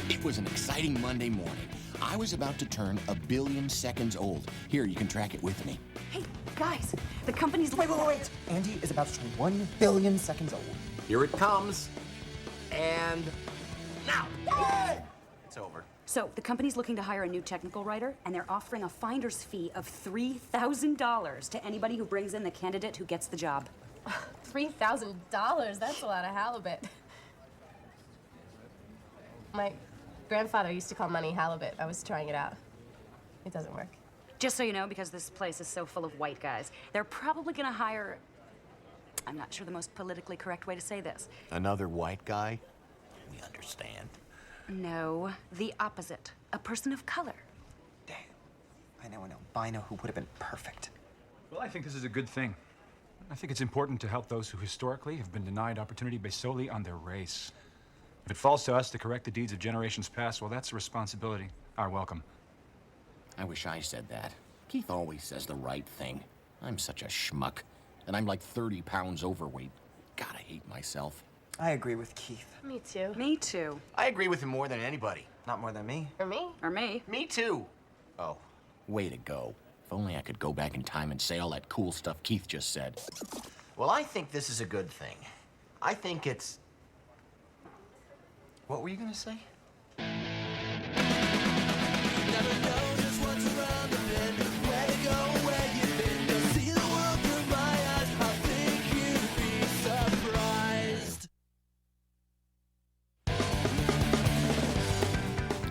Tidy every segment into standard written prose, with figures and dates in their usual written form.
It was an exciting Monday morning. I was about to turn 1 billion seconds old. Here, you can track it with me. Hey, guys, the company's... Wait. Andy is about to turn 1 billion seconds old. Here it comes. And now. Yay! It's over. So, the company's looking to hire a new technical writer, and they're offering a finder's fee of $3,000 to anybody who brings in the candidate who gets the job. $3,000? That's a lot of halibut. My grandfather used to call money halibut. I was trying it out. It doesn't work. Just so you know, because this place is so full of white guys, they're probably gonna hire... I'm not sure the most politically correct way to say this. Another white guy? We understand. No, the opposite. A person of color. Damn. I know. Bino, who would have been perfect. Well, I think this is a good thing. I think it's important to help those who historically have been denied opportunity based solely on their race. If it falls to us to correct the deeds of generations past, well, that's a responsibility. Our welcome. I wish I said that. Keith always says the right thing. I'm such a schmuck, and I'm like 30 pounds overweight. God, I hate myself. I agree with Keith. Me too. Me too. I agree with him more than anybody. Not more than me. Or me? Or me. Me too. Oh. Way to go. If only I could go back in time and say all that cool stuff Keith just said. Well, I think this is a good thing. I think it's... What were you gonna say?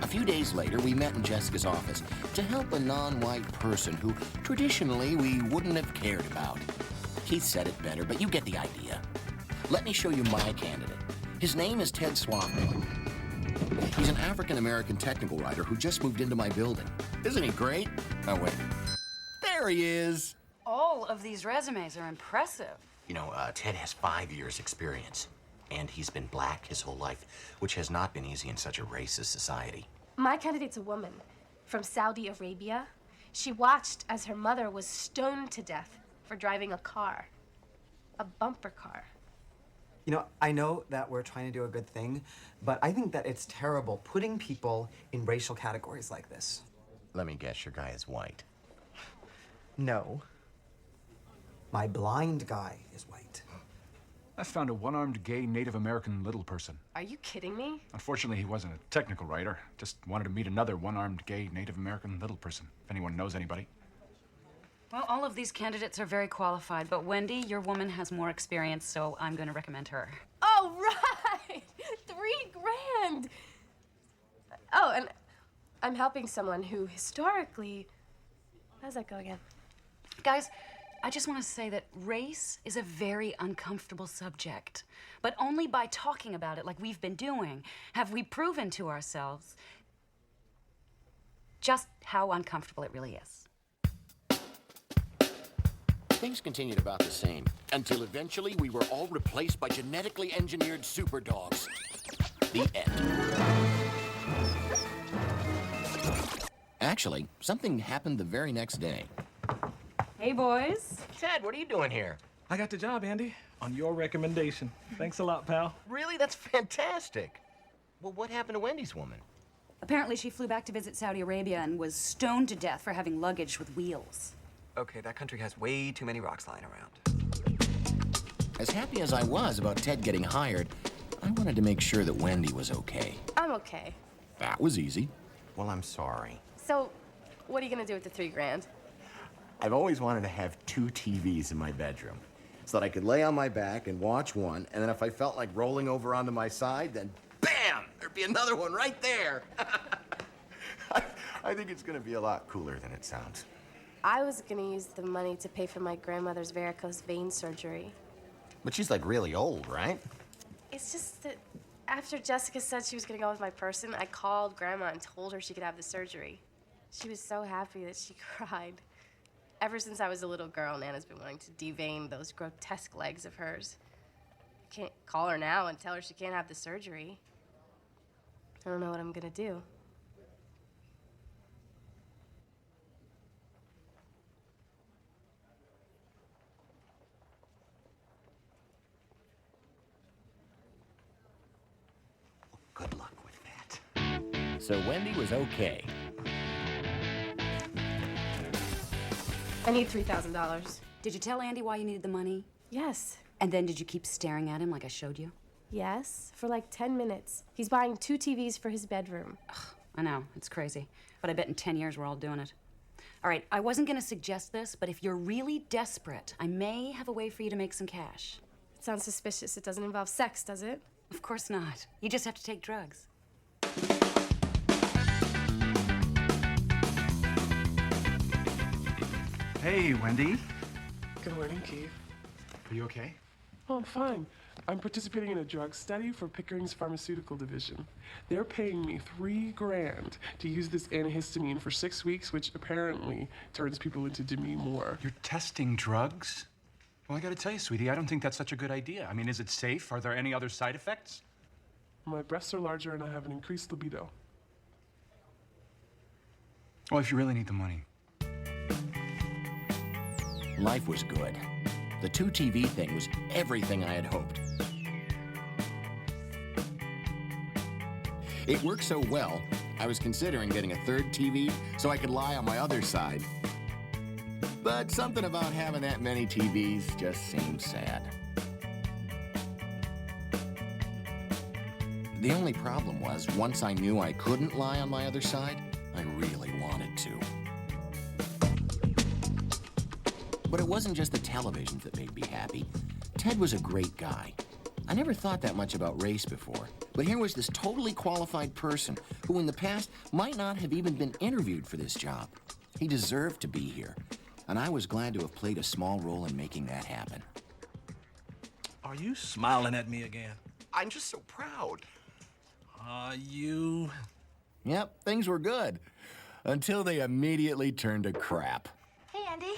A few days later, we met in Jessica's office to help a non-white person who traditionally we wouldn't have cared about. Keith said it better, but you get the idea. Let me show you my candidate. His name is Ted Swafford. He's an African-American technical writer who just moved into my building. Isn't he great? Oh, wait. There he is. All of these resumes are impressive. You know, Ted has 5 years' experience, and he's been black his whole life, which has not been easy in such a racist society. My candidate's a woman from Saudi Arabia. She watched as her mother was stoned to death for driving a car, a bumper car. You know, I know that we're trying to do a good thing, but I think that it's terrible putting people in racial categories like this. Let me guess, your guy is white. No. My blind guy is white. I found a one-armed gay Native American little person. Are you kidding me? Unfortunately, he wasn't a technical writer. Just wanted to meet another one-armed gay Native American little person, if anyone knows anybody. Well, all of these candidates are very qualified, but Wendy, your woman has more experience, so I'm going to recommend her. Oh, right! $3,000! Oh, and I'm helping someone who historically... How's that go again? Guys, I just want to say that race is a very uncomfortable subject. But only by talking about it like we've been doing have we proven to ourselves just how uncomfortable it really is. Things continued about the same, until eventually we were all replaced by genetically engineered super dogs. The end. Actually, something happened the very next day. Hey, boys. Ted, what are you doing here? I got the job, Andy, on your recommendation. Thanks a lot, pal. Really? That's fantastic. Well, what happened to Wendy's woman? Apparently she flew back to visit Saudi Arabia and was stoned to death for having luggage with wheels. Okay, that country has way too many rocks lying around. As happy as I was about Ted getting hired, I wanted to make sure that Wendy was okay. I'm okay. That was easy. Well, I'm sorry. So, what are you gonna do with the $3,000? I've always wanted to have 2 TVs in my bedroom so that I could lay on my back and watch one, and then if I felt like rolling over onto my side, then bam, there'd be another one right there. I think it's gonna be a lot cooler than it sounds. I was gonna use the money to pay for my grandmother's varicose vein surgery. But she's like really old, right? It's just that after Jessica said she was gonna go with my person, I called Grandma and told her she could have the surgery. She was so happy that she cried. Ever since I was a little girl, Nana's been wanting to devein those grotesque legs of hers. I can't call her now and tell her she can't have the surgery. I don't know what I'm gonna do. Good luck with that. So Wendy was okay. I need $3,000. Did you tell Andy why you needed the money? Yes. And then did you keep staring at him like I showed you? Yes, for like 10 minutes. He's buying 2 TVs for his bedroom. I know, it's crazy. But I bet in 10 years we're all doing it. All right, I wasn't gonna suggest this, but if you're really desperate, I may have a way for you to make some cash. It sounds suspicious. It doesn't involve sex, does it? Of course not. You just have to take drugs. Hey, Wendy. Good morning, Keith. Are you okay? Oh, I'm fine. I'm participating in a drug study for Pickering's pharmaceutical division. They're paying me $3 grand to use this antihistamine for 6 weeks, which apparently turns people into Demi Moore. You're testing drugs? Well, I gotta tell you, sweetie, I don't think that's such a good idea. I mean, is it safe? Are there any other side effects? My breasts are larger and I have an increased libido. Well, if you really need the money. Life was good. The 2 TV thing was everything I had hoped. It worked so well, I was considering getting a 3rd TV so I could lie on my other side. But something about having that many TVs just seemed sad. The only problem was, once I knew I couldn't lie on my other side, I really wanted to. But it wasn't just the televisions that made me happy. Ted was a great guy. I never thought that much about race before, but here was this totally qualified person who in the past might not have even been interviewed for this job. He deserved to be here, and I was glad to have played a small role in making that happen. Are you smiling at me again? I'm just so proud. You... Yep, things were good, until they immediately turned to crap. Hey, Andy.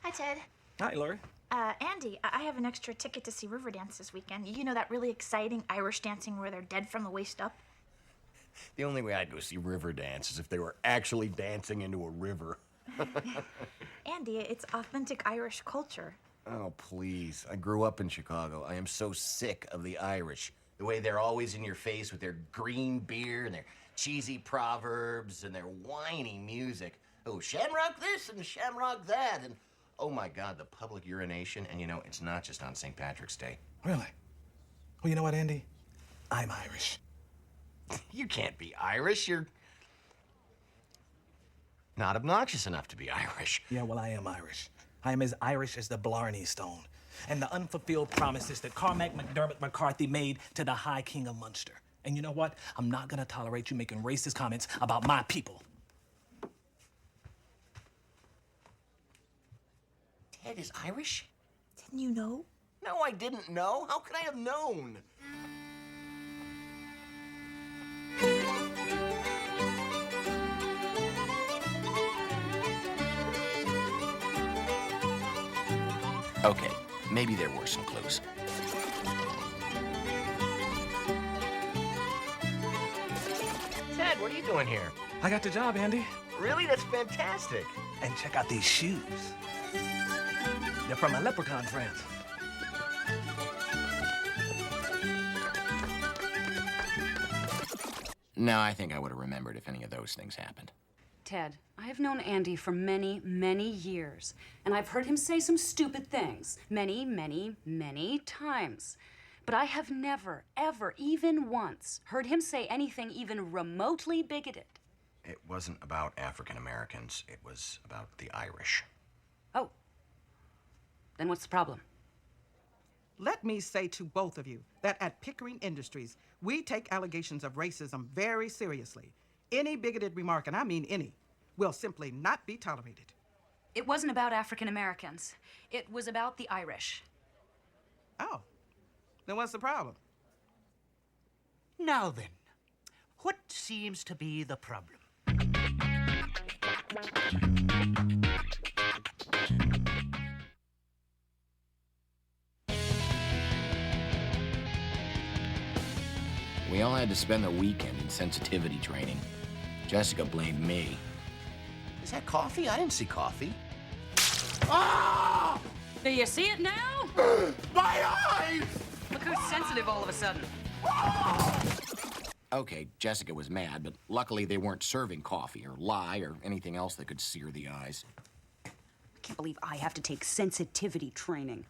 Hi, Ted. Hi, Lori. Andy, I have an extra ticket to see Riverdance this weekend. You know that really exciting Irish dancing where they're dead from the waist up? The only way I'd go see Riverdance is if they were actually dancing into a river. Andy, it's authentic Irish culture. Oh, please. I grew up in Chicago. I am so sick of the Irish. The way they're always in your face with their green beer and their cheesy proverbs and their whiny music. Oh, shamrock this and shamrock that. And, oh, my God, the public urination. And, you know, it's not just on St. Patrick's Day. Really? Well, you know what, Andy? I'm Irish. You can't be Irish. You're not obnoxious enough to be Irish. Yeah, well, I am Irish. I am as Irish as the Blarney Stone and the unfulfilled promises that Cormac McDermott McCarthy made to the High King of Munster. And you know what? I'm not gonna tolerate you making racist comments about my people. Ted is Irish? Didn't you know? No, I didn't know. How could I have known? Okay, maybe there were some clues. Ted, what are you doing here? I got the job, Andy. Really? That's fantastic. And check out these shoes. They're from my leprechaun friends. Now, I think I would have remembered if any of those things happened. Ted, I have known Andy for many, many years, and I've heard him say some stupid things many, many, many times. But I have never, ever, even once, heard him say anything even remotely bigoted. It wasn't about African Americans. It was about the Irish. Oh. Then what's the problem? Let me say to both of you that at Pickering Industries, we take allegations of racism very seriously. Any bigoted remark, and I mean any, will simply not be tolerated. It wasn't about African Americans. It was about the Irish. Oh, then what's the problem? Now then, what seems to be the problem? We all had to spend the weekend in sensitivity training. Jessica blamed me. Is that coffee? I didn't see coffee. Ah! Do you see it now? My eyes! Look who's sensitive all of a sudden. Okay, Jessica was mad, but luckily they weren't serving coffee or lie or anything else that could sear the eyes. I can't believe I have to take sensitivity training.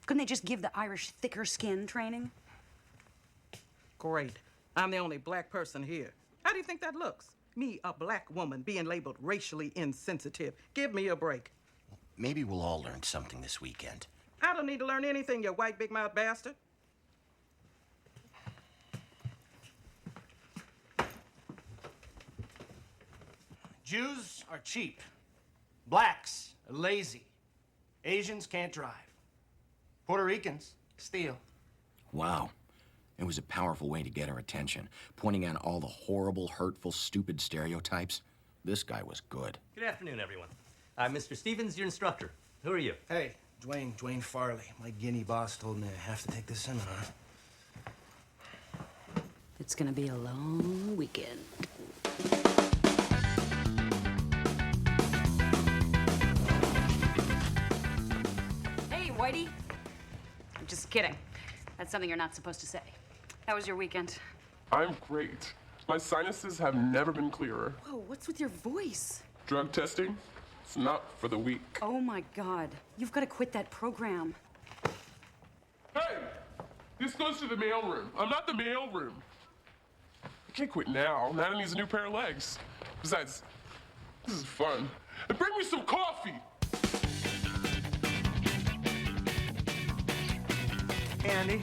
Couldn't they just give the Irish thicker skin training? Great. I'm the only black person here. How do you think that looks? Me, a black woman, being labeled racially insensitive. Give me a break. Maybe we'll all learn something this weekend. I don't need to learn anything, you white big mouth bastard. Jews are cheap. Blacks are lazy. Asians can't drive. Puerto Ricans steal. Wow. It was a powerful way to get our attention, pointing out all the horrible, hurtful, stupid stereotypes. This guy was good. Good afternoon, everyone. I'm Mr. Stevens, your instructor. Who are you? Hey, Dwayne Farley. My Guinea boss told me I have to take this seminar. It's gonna be a long weekend. Hey, Whitey. I'm just kidding. That's something you're not supposed to say. How was your weekend? I'm great. My sinuses have never been clearer. Whoa, what's with your voice? Drug testing? It's not for the weak. Oh my God. You've got to quit that program. Hey! This goes to the mailroom. I'm not the mailroom. I can't quit now. Nana needs a new pair of legs. Besides, this is fun. And bring me some coffee! Hey, Andy.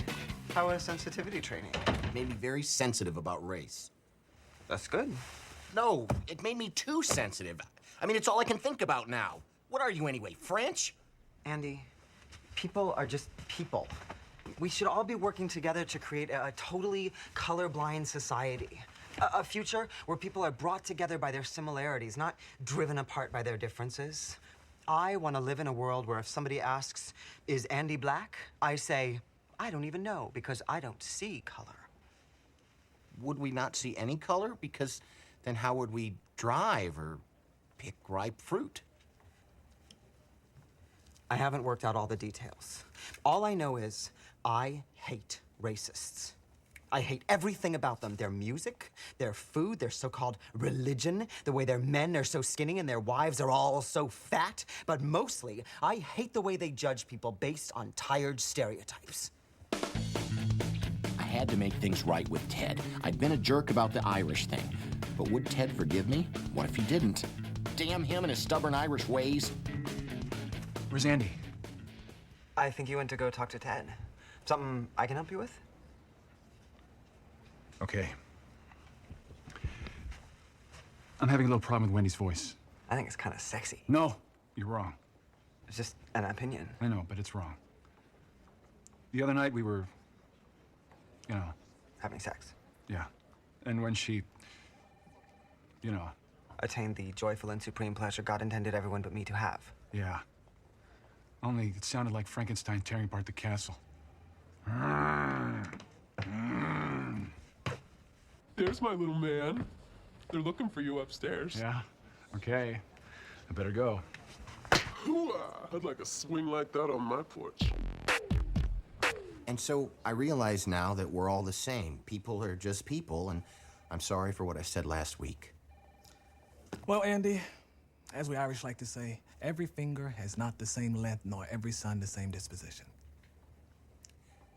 How was sensitivity training? It made me very sensitive about race. That's good. No, it made me too sensitive. I mean, it's all I can think about now. What are you anyway, French? Andy, people are just people. We should all be working together to create a totally colorblind society. A future where people are brought together by their similarities, not driven apart by their differences. I want to live in a world where if somebody asks, is Andy black? I say, I don't even know because I don't see color. Would we not see any color? Because then how would we drive or pick ripe fruit? I haven't worked out all the details. All I know is I hate racists. I hate everything about them. Their music, their food, their so-called religion, the way their men are so skinny and their wives are all so fat. But mostly, I hate the way they judge people based on tired stereotypes. I had to make things right with Ted. I'd been a jerk about the Irish thing. But would Ted forgive me? What if he didn't? Damn him and his stubborn Irish ways. Where's Andy? I think you went to go talk to Ted. Something I can help you with? Okay. I'm having a little problem with Wendy's voice. I think it's kind of sexy. No, you're wrong. It's just an opinion. I know, but it's wrong. The other night we were, you know. Having sex. Yeah. And when she, you know. Attained the joyful and supreme pleasure God intended everyone but me to have. Yeah. Only it sounded like Frankenstein tearing apart the castle. There's my little man. They're looking for you upstairs. Yeah? Okay. I better go. I'd like a swing like that on my porch. And so I realize now that we're all the same. People are just people, and I'm sorry for what I said last week. Well, Andy, as we Irish like to say, every finger has not the same length, nor every son the same disposition.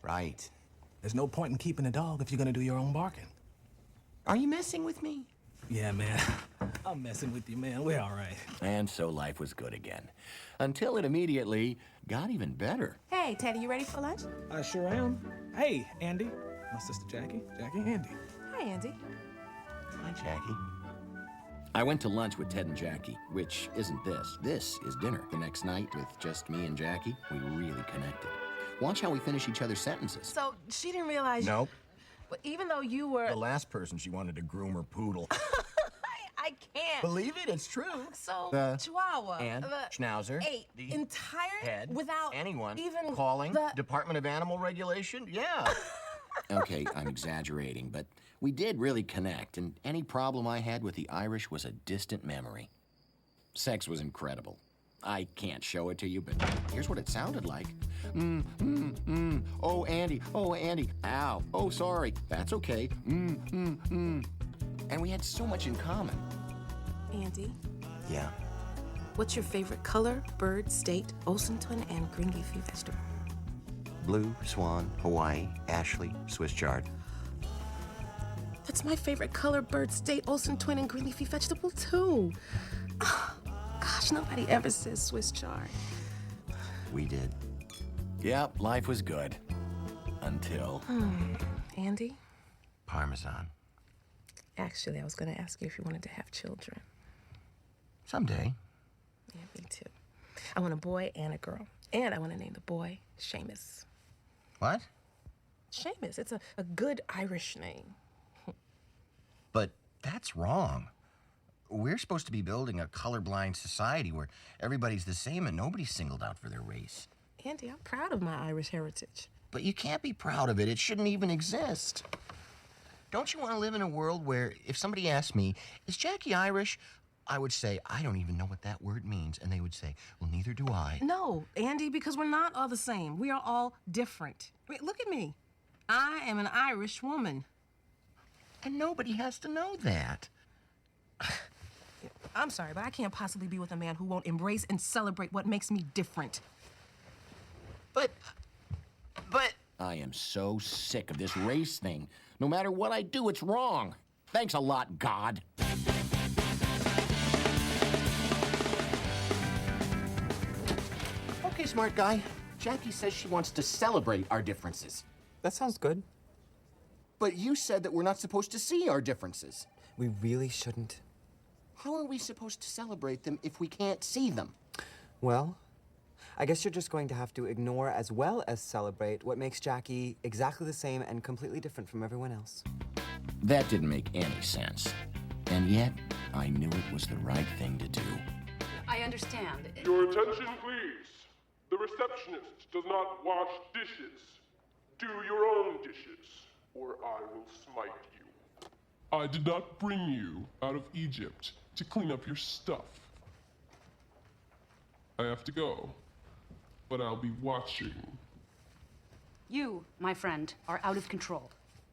Right. There's no point in keeping a dog if you're gonna do your own barking. Are you messing with me? Yeah, man. I'm messing with you, man. We're all right. And so life was good again. Until it immediately got even better. Hey, Teddy, you ready for lunch? I sure am. Hey, Andy. My sister Jackie. Jackie, Andy. Hi, Andy. Hi, Jackie. I went to lunch with Ted and Jackie, which isn't this. This is dinner. The next night, with just me and Jackie, we really connected. Watch how we finish each other's sentences. So she didn't realize. Nope. Well, even though you were. The last person she wanted to groom her poodle. I can't. Believe it, it's true. So, The Chihuahua. and Schnauzer. The entire head. without anyone. even calling. the Department of Animal Regulation. Yeah. Okay, I'm exaggerating, but we did really connect, and any problem I had with the Irish was a distant memory. Sex was incredible. I can't show it to you, but here's what it sounded like. Oh, Andy. Oh, Andy. Ow. Oh, sorry. That's okay. And we had so much in common. Andy, Yeah. what's your favorite color, bird, state, Olsen twin, and green leafy vegetable? Blue, swan, Hawaii, Ashley, Swiss chard. That's my favorite color, bird, state, Olsen twin, and green leafy vegetable, too. Gosh, nobody ever says Swiss chard. We did. Yep, life was good. Until... Andy, Parmesan. actually, I was going to ask you if you wanted to have children. Someday. Yeah, me too. I want a boy and a girl. And I want to name the boy Seamus. What? Seamus, it's a good Irish name. But that's wrong. We're supposed to be building a colorblind society where everybody's the same and nobody's singled out for their race. Andy, I'm proud of my Irish heritage. But you can't be proud of it. It shouldn't even exist. Don't you want to live in a world where if somebody asked me, is Jackie Irish? I would say, I don't even know what that word means. And they would say, well, neither do I. No, Andy, because we're not all the same. We are all different. Wait, look at me. I am an Irish woman. And nobody has to know that. I'm sorry, but I can't possibly be with a man who won't embrace and celebrate what makes me different. But... I am so sick of this race thing. No matter what I do, it's wrong. Thanks a lot, God. Okay, smart guy. Jackie says she wants to celebrate our differences. That sounds good. But you said that we're not supposed to see our differences. We really shouldn't. How are we supposed to celebrate them if we can't see them? Well, I guess you're just going to have to ignore as well as celebrate what makes Jackie exactly the same and completely different from everyone else. That didn't make any sense. And yet, I knew it was the right thing to do. I understand. Your attention, please. The receptionist does not wash dishes. Do your own dishes, or I will smite you. I did not bring you out of Egypt to clean up your stuff. I have to go, but I'll be watching. You, my friend, are out of control.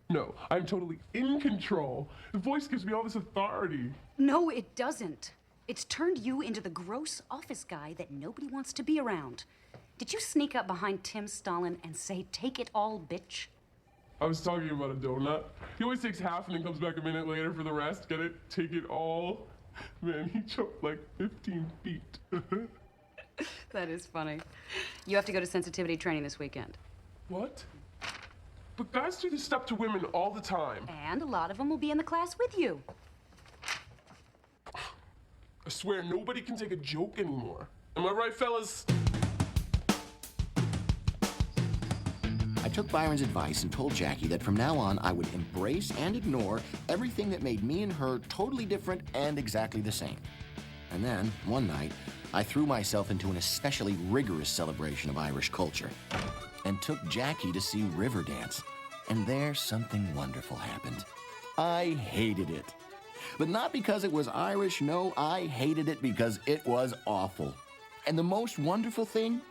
No, I'm totally in control. The voice gives me all this authority. No, it doesn't. It's turned you into the gross office guy that nobody wants to be around. Did you sneak up behind Tim Stalin and say, "Take it all, bitch"? I was talking about a donut. He always takes half and then comes back a minute later for the rest. Get it? Take it all. Man, he jumped like 15 feet. That is funny. You have to go to sensitivity training this weekend. What? But guys do this stuff to women all the time. And a lot of them will be in the class with you. I swear, nobody can take a joke anymore. Am I right, fellas? I took Byron's advice and told Jackie that from now on I would embrace and ignore everything that made me and her totally different and exactly the same. And then, one night, I threw myself into an especially rigorous celebration of Irish culture and took Jackie to see Riverdance. And there, something wonderful happened. I hated it. But not because it was Irish, no, I hated it because it was awful. And the most wonderful thing?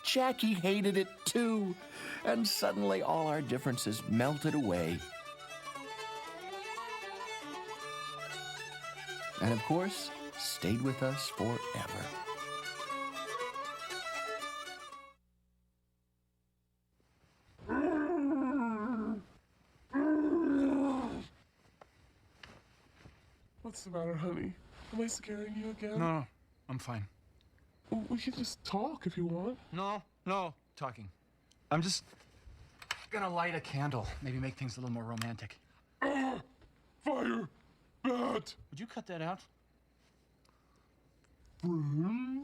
Jackie hated it too. And suddenly all our differences melted away. And of course, stayed with us forever. What's the matter, honey? Am I scaring you again? No, I'm fine. We can just talk if you want. No, talking. I'm just gonna light a candle. Maybe make things a little more romantic. Fire! Bat! Would you cut that out? Friend?